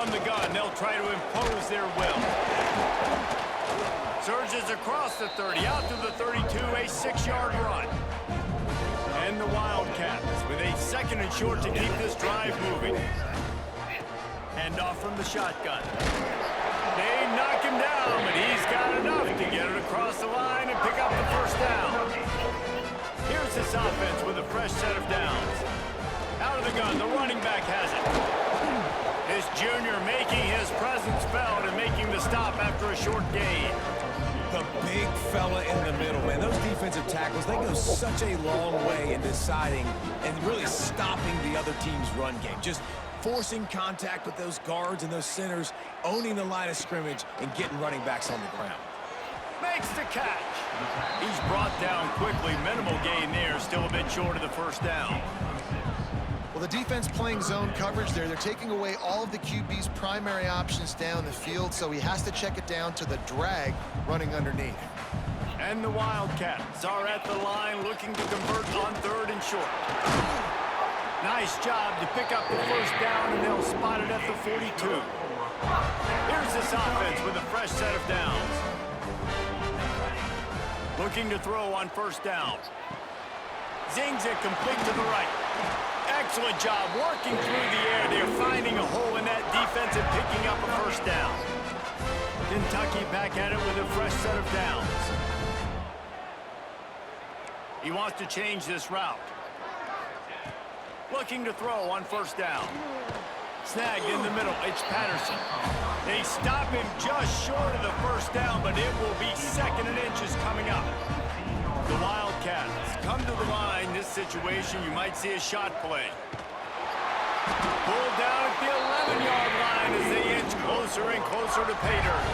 From the gun, they'll try to impose their will. Surges across the 30, out to the 32, a 6-yard run. And the Wildcats with a 2nd and short to keep this drive moving. Hand off from the shotgun. They knock him down, but he's got enough to get it across the line and pick up the first down. Here's this offense with a fresh set of downs. Out of the gun, the running back has it. This junior making his presence felt and making the stop after a short gain. The big fella in the middle, man. Those defensive tackles, they go such a long way in deciding and really stopping the other team's run game. Just forcing contact with those guards and those centers, owning the line of scrimmage, and getting running backs on the ground. Makes the catch. He's brought down quickly. Minimal gain there, still a bit short of the first down. Well, the defense playing zone coverage there. They're taking away all of the QB's primary options down the field, so he has to check it down to the drag running underneath. And the Wildcats are at the line looking to convert on 3rd and short. Nice job to pick up the first down, and they'll spot it at the 42. Here's this offense with a fresh set of downs. Looking to throw on 1st down. Zings it complete to the right. Excellent job working through the air. They're finding a hole in that defense and picking up a first down. Kentucky back at it with a fresh set of downs. He wants to change this route. Looking to throw on 1st down. Snagged in the middle. It's Patterson. They stop him just short of the first down, but it will be 2nd and inches coming up. The Wildcats come to the line. This situation, you might see a shot play. Pulled down at the 11-yard line as they inch closer and closer to pay dirt.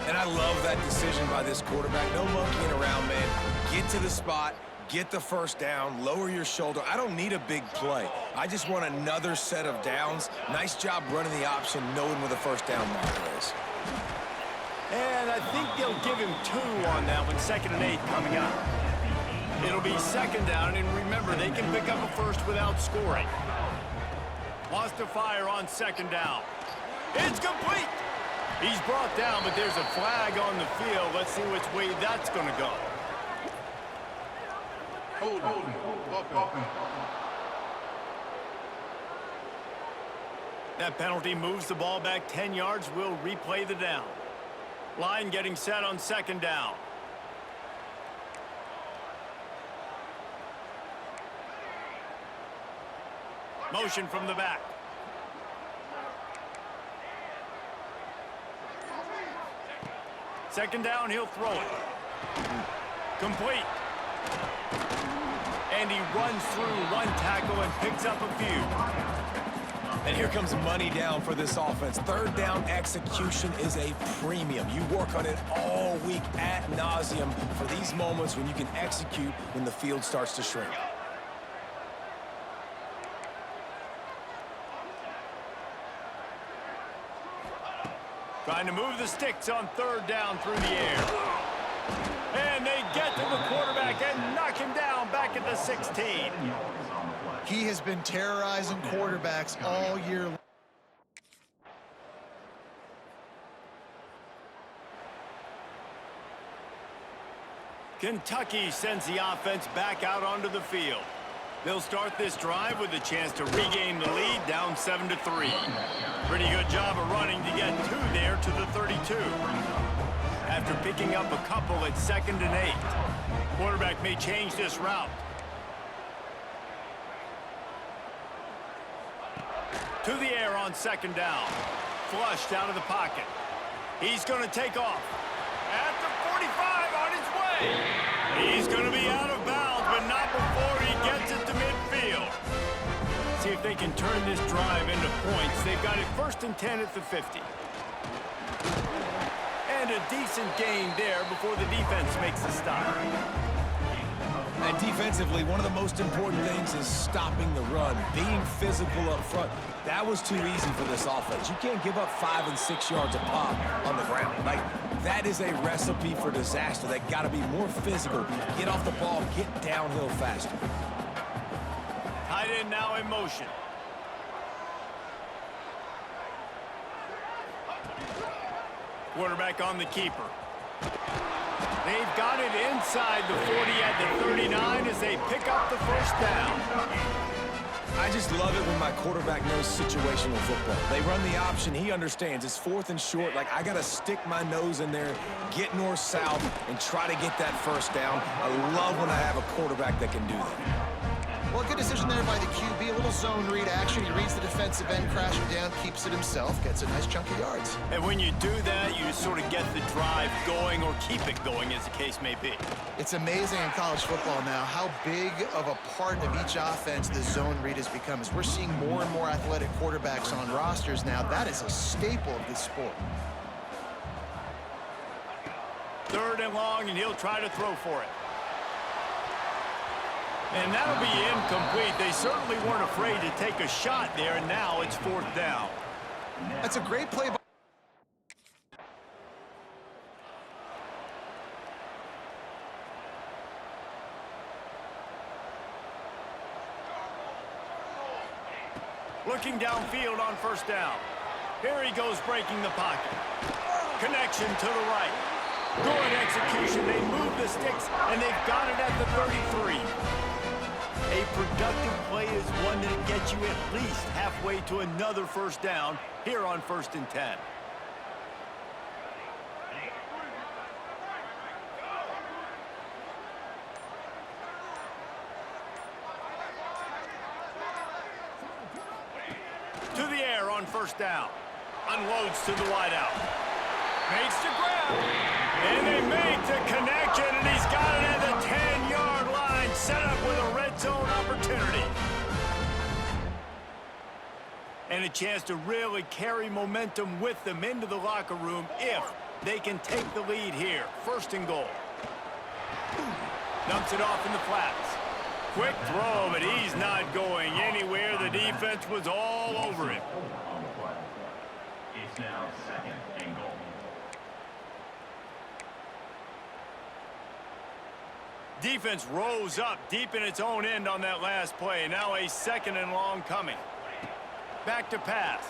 And I love that decision by this quarterback. No monkeying around, man. Get to the spot, get the first down, lower your shoulder. I don't need a big play. I just want another set of downs. Nice job running the option, knowing where the first down marker is. And I think they'll give him 2 on that one, 2nd and 8 coming up. It'll be 2nd down, and remember, they can pick up a first without scoring. Wants to fire on 2nd down. It's complete! He's brought down, but there's a flag on the field. Let's see which way that's going to go. Hold. That penalty moves the ball back 10 yards. We'll replay the down. Line getting set on 2nd down. Motion from the back. Second down, he'll throw it. Complete. And he runs through 1 tackle and picks up a few. And here comes money down for this offense. 3rd down execution is a premium. You work on it all week ad nauseum for these moments when you can execute when the field starts to shrink. Trying to move the sticks on 3rd down through the air. And they get to the quarterback and knock him down back at the 16. He has been terrorizing quarterbacks all year long. Kentucky sends the offense back out onto the field. They'll start this drive with a chance to regain the lead, down 7-3. Pretty good job of running to get 2 there to the 32. After picking up a couple at 2nd and 8. Quarterback may change this route. To the air on 2nd down. Flushed out of the pocket. He's going to take off. At the 45 on his way. He's going to be out of bounds, but not before he gets it to midfield. See if they can turn this drive into points. They've got it 1st and 10 at the 50. And a decent gain there before the defense makes the stop. And defensively, one of the most important things is stopping the run, being physical up front. That was too easy for this offense. You can't give up 5 and 6 yards a pop on the ground. Like, that is a recipe for disaster. They got to be more physical, get off the ball, get downhill faster. Tight end now in motion. Quarterback on the keeper. They've got it inside the 40 at the 39 as they pick up the first down. I just love it when my quarterback knows situational football. They run the option. He understands. It's 4th and short. Like, I got to stick my nose in there, get north-south, and try to get that first down. I love when I have a quarterback that can do that. Well, good decision there by the QB. A little zone read action. He reads the defensive end, crashing down, keeps it himself, gets a nice chunk of yards. And when you do that, you sort of get the drive going or keep it going, as the case may be. It's amazing in college football now how big of a part of each offense the zone read has become. As we're seeing more and more athletic quarterbacks on rosters now, that is a staple of this sport. 3rd and long, and he'll try to throw for it. And that'll be incomplete. They certainly weren't afraid to take a shot there, and now it's 4th down. That's a great play by... Looking downfield on 1st down. Here he goes breaking the pocket. Connection to the right. Good execution. They move the sticks, and they've got it at the 33. A productive play is one that gets you at least halfway to another first down here on 1st and 10. To the air on 1st down. Unloads to the wideout. Makes the grab. And they make the connection, and he's got it at the 10-yard line, set up with a red zone opportunity. And a chance to really carry momentum with them into the locker room if they can take the lead here. 1st and goal. Dumps it off in the flats. Quick throw, but he's not going anywhere. The defense was all over him. It's now 2nd and goal. Defense rose up deep in its own end on that last play. Now a 2nd and long coming. Back to pass.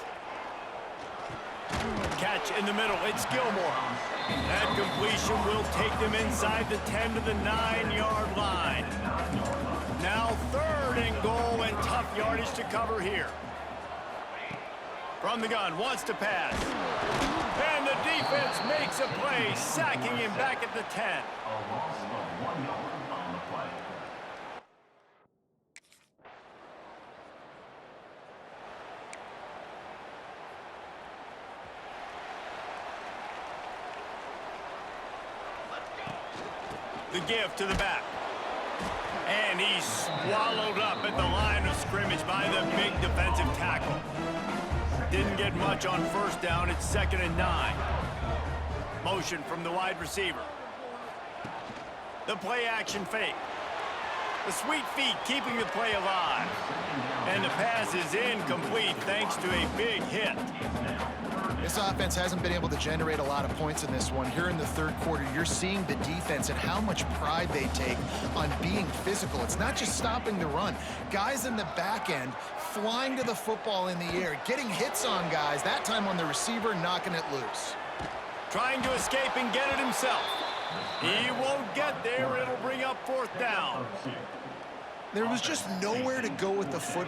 Catch in the middle. It's Gilmore. That completion will take them inside the 10 to the 9-yard line. Now 3rd and goal, and tough yardage to cover here. From the gun, wants to pass. And the defense makes a play, sacking him back at the 10. A loss of 1 yard on the play. The give to the back. And he's swallowed up at the line of scrimmage by the big defensive tackle. Didn't get much on 1st down. It's 2nd and 9. Motion from the wide receiver. The play action fake. The sweet feet keeping the play alive. And the pass is incomplete thanks to a big hit. This offense hasn't been able to generate a lot of points in this one. Here in the 3rd quarter, you're seeing the defense and how much pride they take on being physical. It's not just stopping the run. Guys in the back end flying to the football in the air, getting hits on guys, that time on the receiver, knocking it loose. Trying to escape and get it himself. He won't get there. It'll bring up 4th down. There was just nowhere to go with the foot.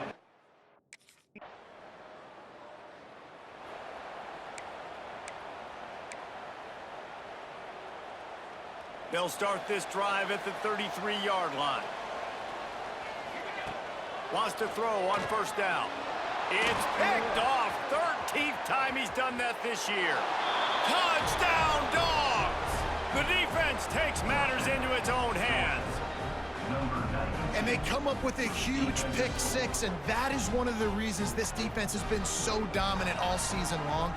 They'll start this drive at the 33-yard line. Wants to throw on 1st down. It's picked off. 13th time he's done that this year. Touchdown, Dogs! The defense takes matters into its own hands. And they come up with a huge pick 6, and that is one of the reasons this defense has been so dominant all season long.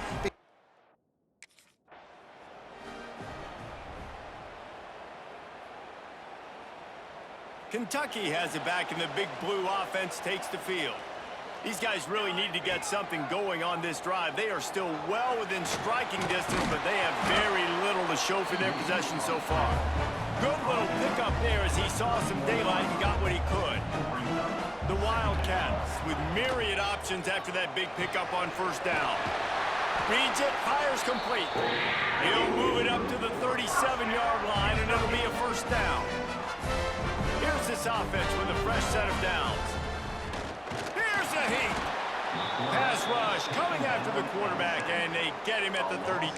Kentucky has it back, and the big blue offense takes the field. These guys really need to get something going on this drive. They are still well within striking distance, but they have very little to show for their possession so far. Good little pickup there as he saw some daylight and got what he could. The Wildcats with myriad options after that big pickup on 1st down. Reads it, fires complete. He'll move it up to the 37-yard line, and it'll be a first down. Here's this offense with a fresh set of downs. Here's a heat. Pass rush coming after the quarterback, and they get him at the 32.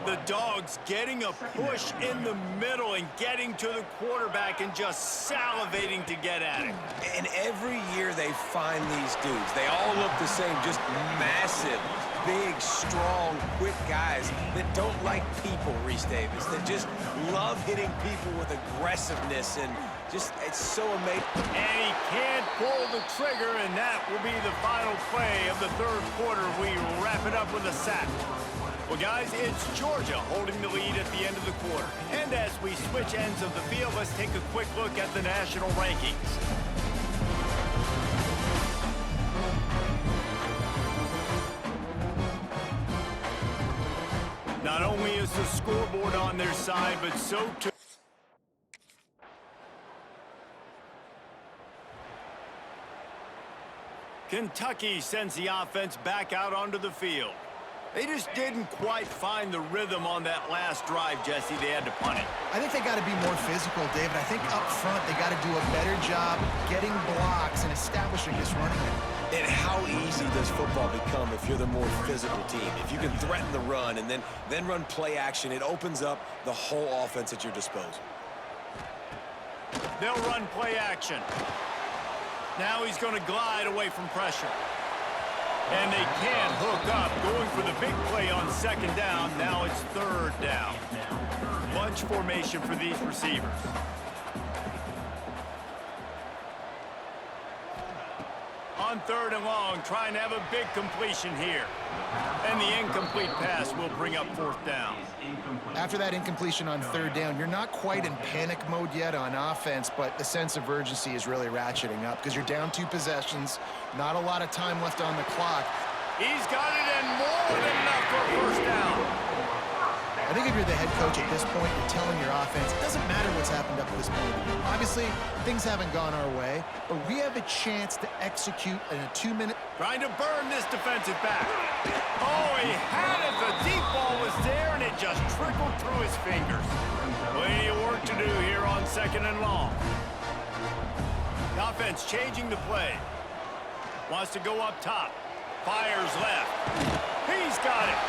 The Dogs getting a push in the middle and getting to the quarterback and just salivating to get at him. And every year they find these dudes. They all look the same, just massive, big, strong, quick guys that don't like people, Reese Davis, that just love hitting people with aggressiveness, and just, it's so amazing. And he can't pull the trigger, and that will be the final play of the third quarter. We wrap it up with a sack. Well, guys, it's Georgia holding the lead at the end of the quarter. And as we switch ends of the field, let's take a quick look at the national rankings. Not only is the scoreboard on their side, but so too. Kentucky sends the offense back out onto the field. They just didn't quite find the rhythm on that last drive, Jesse. They had to punt it. I think they got to be more physical, David. I think up front they got to do a better job getting blocks and establishing this running game. And how easy does football become if you're the more physical team? If you can threaten the run and then run play action, it opens up the whole offense at your disposal. They'll run play action. Now he's going to glide away from pressure. And they can't hook up, going for the big play on second down. Now it's third down. Bunch formation for these receivers. On third and long, trying to have a big completion here. And the incomplete pass will bring up fourth down. After that incompletion on third down, you're not quite in panic mode yet on offense, but the sense of urgency is really ratcheting up because you're down 2 possessions, not a lot of time left on the clock. He's got it in more than enough for a first down. I think if you're the head coach at this point, you're telling your offense, it doesn't matter what's happened up to this point. Obviously, things haven't gone our way, but we have a chance to execute in a 2-minute. Trying to burn this defensive back. Oh, he had it. The deep ball was there, and it just trickled through his fingers. Plenty of work to do here on second and long. The offense changing the play. Wants to go up top. Fires left. He's got it.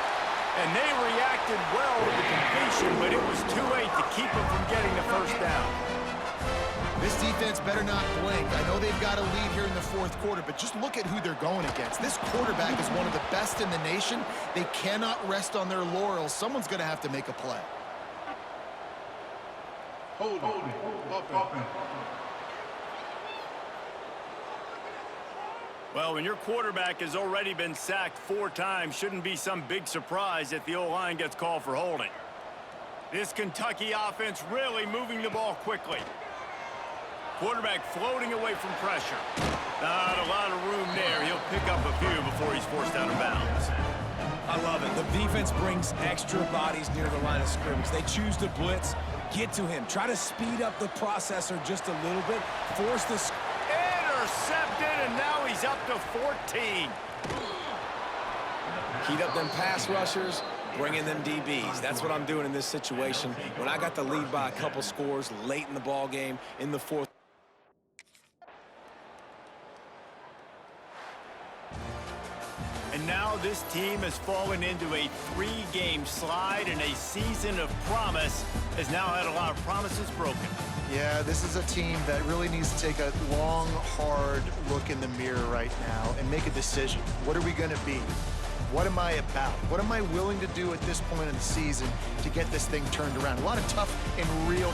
And they reacted well to the completion, but it was too late to keep him from getting the first down. This defense better not blink. I know they've got a lead here in the fourth quarter, but just look at who they're going against. This quarterback is one of the best in the nation. They cannot rest on their laurels. Someone's going to have to make a play. Hold it. Well, when your quarterback has already been sacked 4 times, shouldn't be some big surprise if the O-line gets called for holding. This Kentucky offense really moving the ball quickly. Quarterback floating away from pressure. Not a lot of room there. He'll pick up a few before he's forced out of bounds. I love it. The defense brings extra bodies near the line of scrimmage. They choose to blitz, get to him, try to speed up the processor just a little bit, force the... Intercepted, and now he's up to 14. Heat up them pass rushers, bring in them DBs. That's what I'm doing in this situation. When I got the lead by a couple scores late in the ball game in the fourth. And now this team has fallen into a 3-game slide, and a season of promise has now had a lot of promises broken. Yeah, this is a team that really needs to take a long, hard look in the mirror right now and make a decision. What are we going to be? What am I about? What am I willing to do at this point in the season to get this thing turned around? A lot of tough and real